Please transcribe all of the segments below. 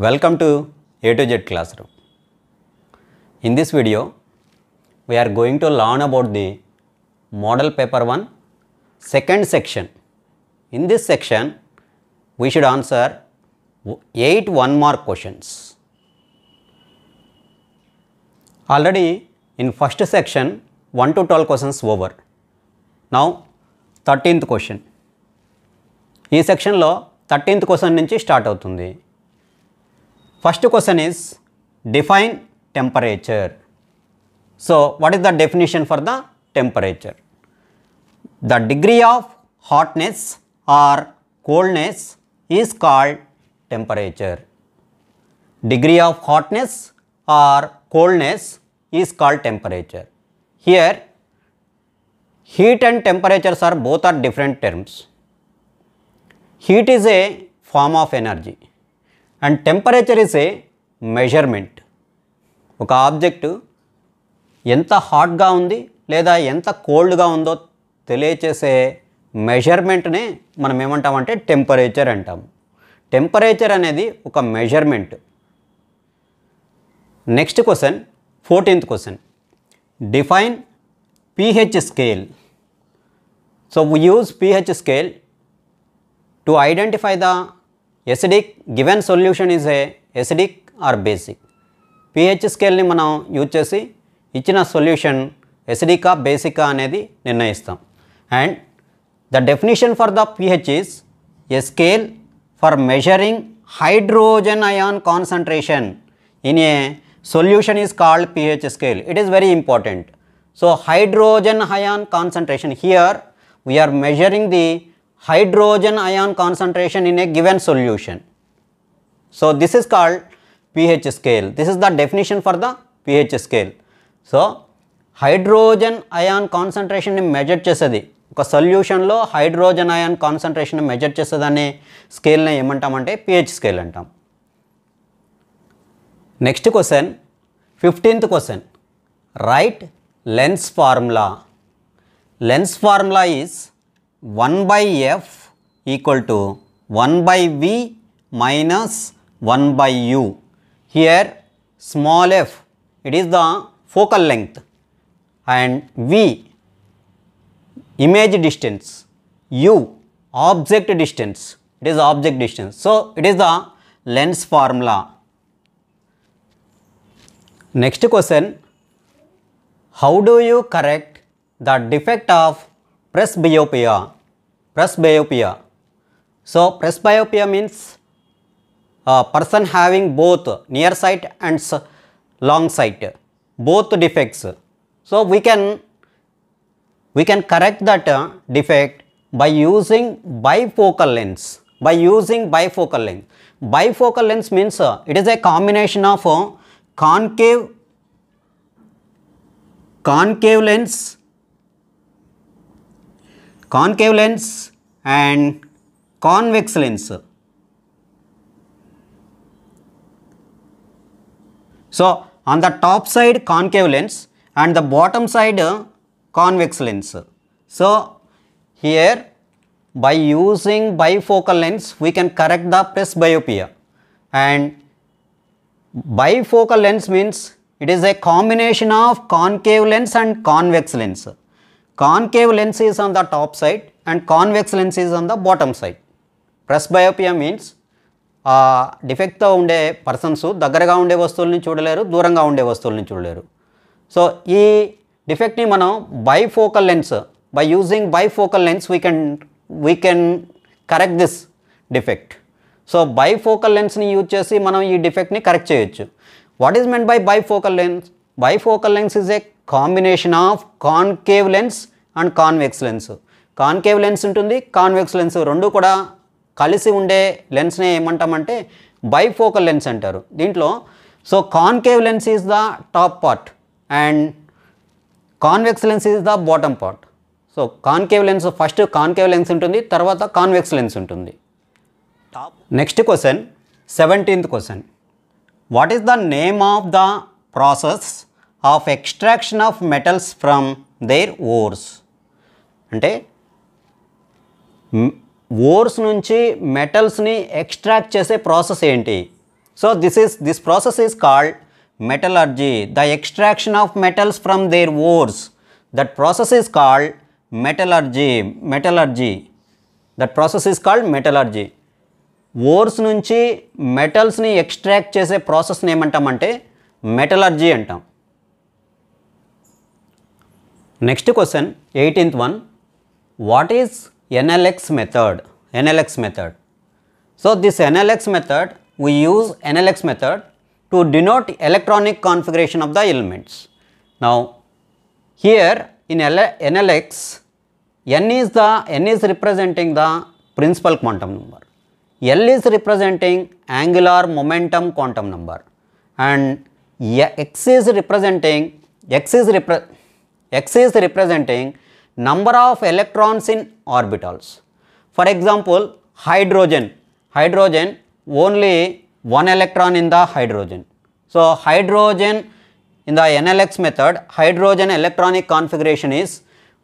Welcome to A to Z classroom. In this video, we are going to learn about the Model Paper 1 second section. In this section, we should answer 8 one-mark questions. Already in first section, 1 to 12 questions over. Now, 13th question. ఈ సెక్షన్లో 13th question నుంచి start అవుతుంది. First question is define temperature. So what is the definition for the temperature? The degree of hotness or coldness is called temperature. Degree of hotness or coldness is called temperature. Here heat and temperatures are both are different terms. Heat is a form of energy and temperature is a measurement. ఒక object ఎంత హాట్గా ఉంది లేదా ఎంత కోల్డ్గా ఉందో తెలియచేసే మెజర్మెంట్నే మనం ఏమంటామంటే temperature అంటాము. టెంపరేచర్ అనేది ఒక measurement. Next question 14th question. Define pH scale. So we use pH scale to identify the acidic given solution is a acidic or basic. pH scale ni మనం యూజ్ చేసి ఇచ్చిన సొల్యూషన్ acidic ఆ basic ఆ అనేది నిర్ణయిస్తాం. And the definition for the pH is a scale for measuring hydrogen ion concentration in a solution is called pH scale. It is very important. So hydrogen ion concentration, here we are measuring the hydrogen ion concentration in a given solution. So this is called pH scale. This is the definition for the pH scale. So hydrogen ion concentration ni measure చేసేది ఒక solution లో hydrogen ion concentration ని measure చేసేదాన్ని scale ని ఏమంటామంటే pH scale అంటాం. Next question 15th question. Right Lens formula. Lens formula is 1 by f equal to 1 by v minus 1 by u. Here small f, it is the focal length, and v image distance, u object distance, it is object distance. So it is the lens formula. Next question. How do you correct the defect of presbyopia? Presbyopia. So presbyopia means a person having both near sight and long sight, both defects. So we can correct that defect by using bifocal lens. By using bifocal lens. Bifocal lens means it is a combination of concave lens and convex lens. So on the top side concave lens and the bottom side convex lens. So here by using bifocal lens we can correct the presbyopia. And bifocal lens means it is a combination of concave lens and convex lens. Concave lens is on the top side and convex lens is on the bottom side. Presbyopia means defect తో ఉండే persons దగ్గరగా ఉండే వస్తువుల్ని చూడలేరు, దూరంగా ఉండే వస్తువుల్ని చూడలేరు. సో ఈ డిఫెక్ట్ని మనం bifocal lens, by using bifocal lens we can correct this defect. So bifocal లెన్స్ని యూజ్ చేసి మనం ఈ డిఫెక్ట్ని కరెక్ట్ చేయొచ్చు. What is meant by bifocal lens? Bifocal lens is a combination of concave lens and convex lens. Concave lens ఉంటుంది, convex lens రెండు కూడా కలిసి ఉండే లెన్స్నే ఏమంటామంటే bifocal lens అంటారు. దీంట్లో so concave lens is the top part and convex lens is the bottom part. So concave lens first concave lens ఉంటుంది, తర్వాత convex lens ఉంటుంది. Next question 17th question. What is the name of the process of extraction of metals from their ores? అంటే ఓర్స్ నుంచి మెటల్స్ని extract చేసే process ఏంటి? So this process is called metallurgy, the extraction of metals from their ores. That process is called metallurgy. That process is called metallurgy. ఓర్స్ నుంచి మెటల్స్ని extract చేసే ప్రాసెస్ని ఏమంటామంటే metallurgy అంటాం. Next question 18th one, what is NLX method? NLX method. So this NLX method, we use NLX method to denote electronic configuration of the elements. Now here in NLX, N is representing the principal quantum number, L is representing angular momentum quantum number, and X is representing number of electrons in orbitals. For example, hydrogen only one electron in the hydrogen. So hydrogen in the NLX method, hydrogen electronic configuration is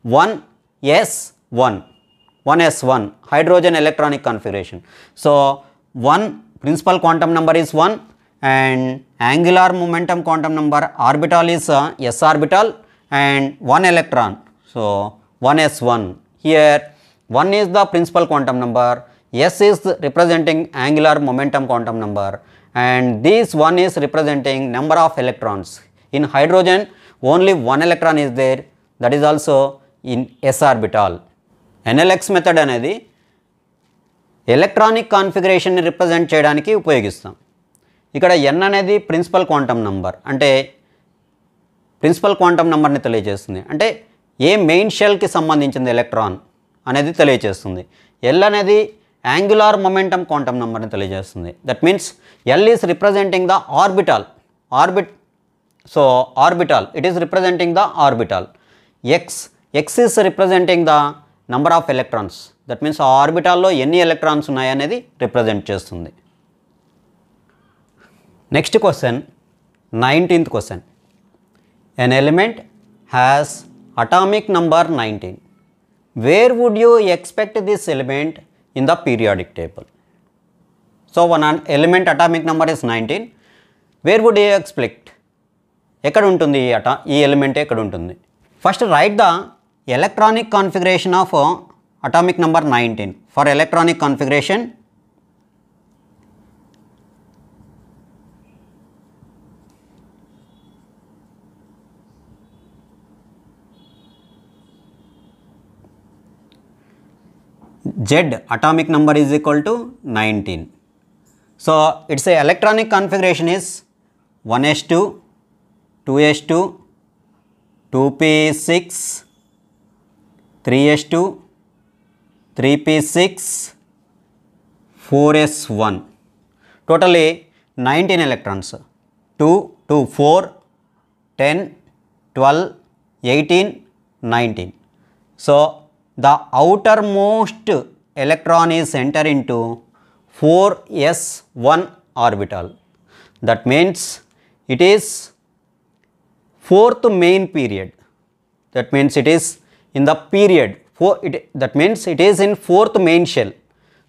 1s1 hydrogen electronic configuration. So one principal quantum number is 1 and angular momentum quantum number orbital is s orbital and 1 electron. So 1s1. Here 1 is the principal quantum number, s is representing angular momentum quantum number, and this 1 is representing number of electrons. In hydrogen only 1 electron is there, that is also in s orbital. NLX method అనేది electronic కాన్ఫిగరేషన్ని represent చేయడానికి ఉపయోగిస్తాం. ఇక్కడ n అనేది principal quantum number, అంటే principal quantum నంబర్ని తెలియజేస్తుంది, అంటే ఏ main షెల్కి సంబంధించింది ఎలక్ట్రాన్ అనేది తెలియజేస్తుంది. L అనేది యాంగులార్ మొమెంటమ్ క్వాంటమ్ నంబర్ని తెలియజేస్తుంది. That means L is representing the orbital. So orbital, it is representing the orbital. X is representing the number of electrons. That means ఆ ఆర్బిటాల్లో ఎన్ని ఎలక్ట్రాన్స్ ఉన్నాయనేది రిప్రజెంట్ చేస్తుంది. Next question 19th question, an element has atomic number 19. Where would you expect this element in the periodic table? So one element atomic number is 19. Where would you expect? ఎక్కడ ఉంటుంది ఈ element ఎక్కడ ఉంటుంది? First right the electronic configuration of atomic number 19. For electronic configuration, Z atomic number is equal to 19. So its electronic configuration is 1s2, 2s2, 2p6, 3s2, 3p6, 4s1. Totally 19 electrons. 2, 4, 10, 12, 18, 19. So the outermost electron is enter into 4s1 orbital. That means it is fourth main period. That means it is in the period, that means it is in fourth main shell.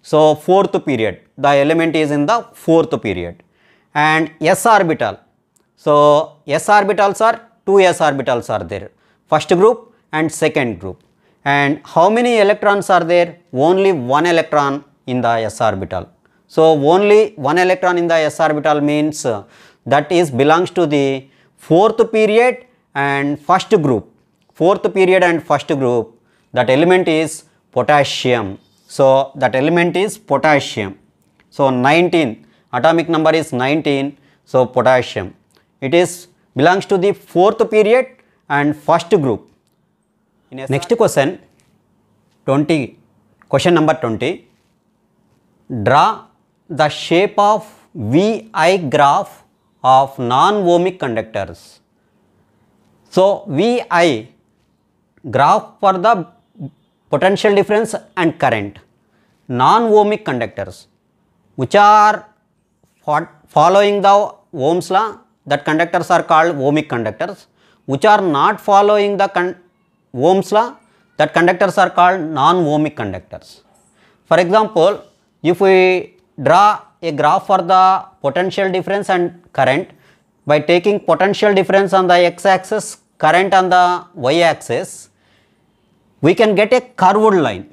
So fourth period, the element is in the fourth period. And s orbital, so s orbitals are 2 s orbitals are there, first group and second group. And how many electrons are there? Only 1 electron in the s orbital. So only 1 electron in the s orbital means that is belongs to the fourth period and first group. Fourth period and first group, that element is potassium. So that element is potassium. So 19, atomic number is 19. So potassium, it is belongs to the fourth period and first group. Next question 20, question number 20. Draw the shape of VI graph of non-ohmic conductors. So VI graph for the potential difference and current. Non-ohmic conductors which are following the Ohm's law, that conductors are called ohmic conductors. Which are not following the Ohm's law, that conductors are called non-ohmic conductors. For example, if we draw a graph for the potential difference and current by taking potential difference on the x-axis, current on the y-axis, we can get a curved line.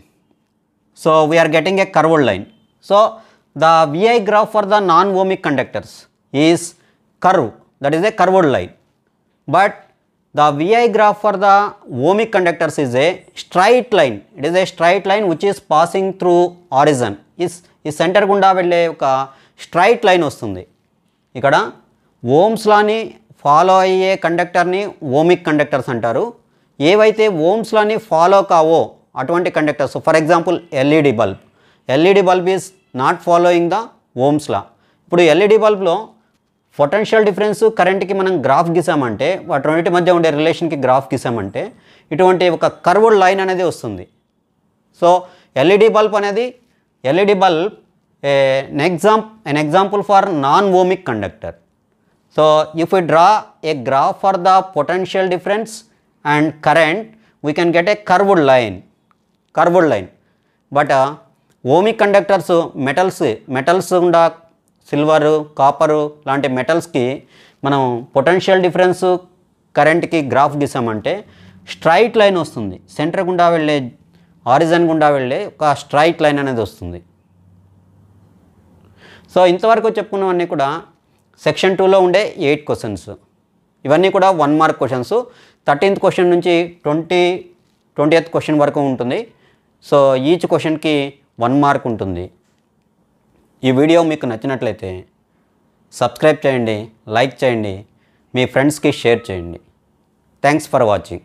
So we are getting a curved line. So the VI graph for the non-ohmic conductors is curve, that is a curved line. But the VI graph for the ohmic conductors is a straight line. It is a straight line which is passing through origin. ఈ centre గుండా వెళ్ళే ఒక straight line వస్తుంది. ఇక్కడ Ohm's లాని follow అయ్యే కండక్టర్ని ohmic conductors అంటారు. ఏవైతే Ohm's లాని follow కావో అటువంటి conductors, for example LED bulb. LED bulb is not following the ohm's law. ఇప్పుడు ఎల్ఈడి బల్బ్లో పొటెన్షియల్ డిఫరెన్స్ కరెంట్కి మనం గ్రాఫ్ గీసామంటే, వాటి రెండింటి మధ్య ఉండే రిలేషన్కి గ్రాఫ్ గీసామంటే ఇటువంటి ఒక కర్వ్డ్ లైన్ అనేది వస్తుంది. సో ఎల్ఈడి బల్బ్ అనేది LED bulb an example for non-ohmic conductor. So if we draw a graph for the potential difference and current, we can get a curved line. But ohmic conductors metals unda silver, copper లాంటి మెటల్స్కి మనం potential difference కరెంట్కి graph గీసామంటే straight line వస్తుంది. Centre గుండా వెళ్ళే origin గుండా వెళ్ళే ఒక స్ట్రైట్ లైన్ అనేది వస్తుంది. సో ఇంతవరకు చెప్పుకున్నవన్నీ కూడా సెక్షన్ 2లో ఉండే 8 క్వశ్చన్స్. ఇవన్నీ కూడా 1 మార్క్ క్వశ్చన్స్. 13th క్వశ్చన్ నుంచి 20th క్వశ్చన్ వరకు ఉంటుంది. సో ఈచ్ క్వశ్చన్కి 1 మార్క్ ఉంటుంది. ఈ వీడియో మీకు నచ్చినట్లయితే సబ్స్క్రైబ్ చేయండి, లైక్ చేయండి, మీ ఫ్రెండ్స్కి షేర్ చేయండి. Thanks for watching.